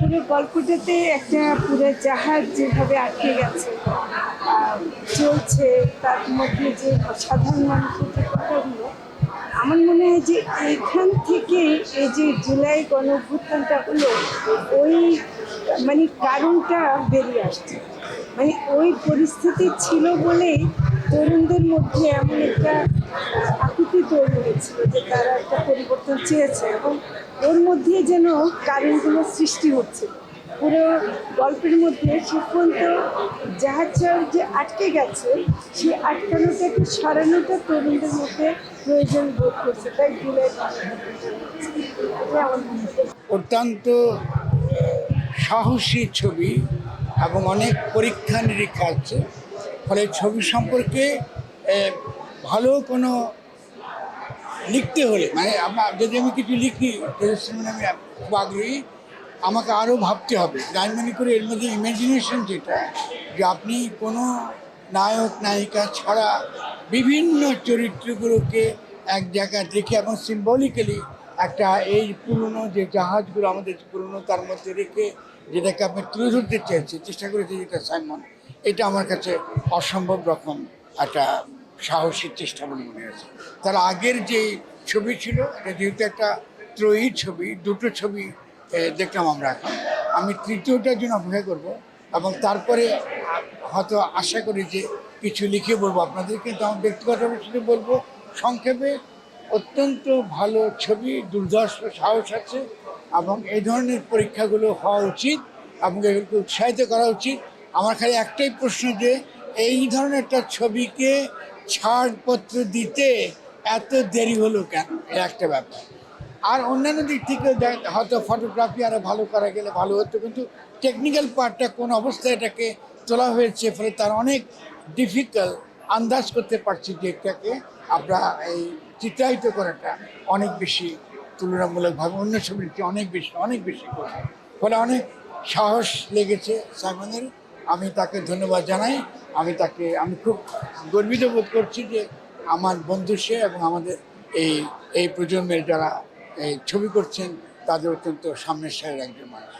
পুরো গল্পটাতে একটা পুরো জাহাজ যেভাবে আটকে গেছে চলছে, তার মধ্যে যে সাধারণ মানুষের যে কথাগুলো, আমার মনে হয় যে এইখান থেকে এই যে জুলাই গণ অভ্যুত্থানটা হলো, ওই মানে কারণটা বেরিয়ে আসছে। মানে ওই পরিস্থিতি ছিল বলেই তরুণদের মধ্যে এমন একটা আকুতি তৈরি হয়েছিল যে তারা একটা পরিবর্তন চেয়েছে, এবং ওর মধ্যে যেন কারণগুলো সৃষ্টি হচ্ছে। পুরো গল্পের মধ্যে সে পর্যন্ত জাহাজটা যে আটকে গেছে, সেই আটকানোটাকে সরানোটা তরুণদের মধ্যে প্রয়োজন বোধ করছে, তাই জুলাই আমার মনে হয়। অত্যন্ত সাহসী ছবি এবং অনেক পরীক্ষা নিরীক্ষা আছে। ফলে ছবি সম্পর্কে ভালো কোনো লিখতে হলে মানে যদি আমি কিছু লিখি আমি খুব আগ্রহী, আমাকে আরও ভাবতে হবে। আমি মনে করি এর মধ্যে ইমাজিনেশন যেটা, যে আপনি কোনো নায়ক নায়িকা ছাড়া বিভিন্ন চরিত্রগুলোকে এক জায়গায় রেখে এবং সিম্বলিক্যালি একটা এই পুরনো যে জাহাজগুলো আমাদের পুরনো তার মধ্যে রেখে যেটাকে আপনি তুলে ধরতে চেষ্টা করেছে যেটা সাইমন, এটা আমার কাছে অসম্ভব রকম একটা সাহসীর চেষ্টা বলে মনে হয়েছে। তার আগের যে ছবি ছিল, এটা যেহেতু একটা ত্রয়ী ছবি, দুটো ছবি দেখলাম আমরা, এখন আমি তৃতীয়টার জন্য অপেক্ষা করব এবং তারপরে হয়তো আশা করি যে কিছু লিখে বলবো আপনাদের। কিন্তু আমার ব্যক্তিগতভাবে শুধু বলবো সংক্ষেপে, অত্যন্ত ভালো ছবি, দুর্ধর্ষ সাহস আছে এবং এই ধরনের পরীক্ষাগুলো হওয়া উচিত এবং এগুলোকে উৎসাহিত করা উচিত। আমার খালি একটাই প্রশ্ন, যে এই ধরনের একটা ছবিকে ছাড়পত্র দিতে এত দেরি হলো কেন, এই একটা ব্যাপার। আর অন্যান্য দিক থেকে হয়তো ফটোগ্রাফি আরও ভালো করা গেলে ভালো হতো, কিন্তু টেকনিক্যাল পার্টটা কোন অবস্থায় এটাকে তোলা হয়েছে, ফলে তার অনেক ডিফিকাল্ট আন্দাজ করতে পারছি যে এটাকে আমরা এই চিত্রায়িত করাটা অনেক বেশি তুলনামূলকভাবে অন্য ছবির চেয়ে অনেক বেশি কঠিন। ফলে অনেক সাহস লেগেছে সাইমনের, আমি তাকে ধন্যবাদ জানাই। আমি খুব গর্বিত বোধ করছি যে আমার বন্ধু সে, এবং আমাদের এই এই প্রজন্মের যারা এই ছবি করছেন তাদের অত্যন্ত সামনের সারির একজন মানুষ।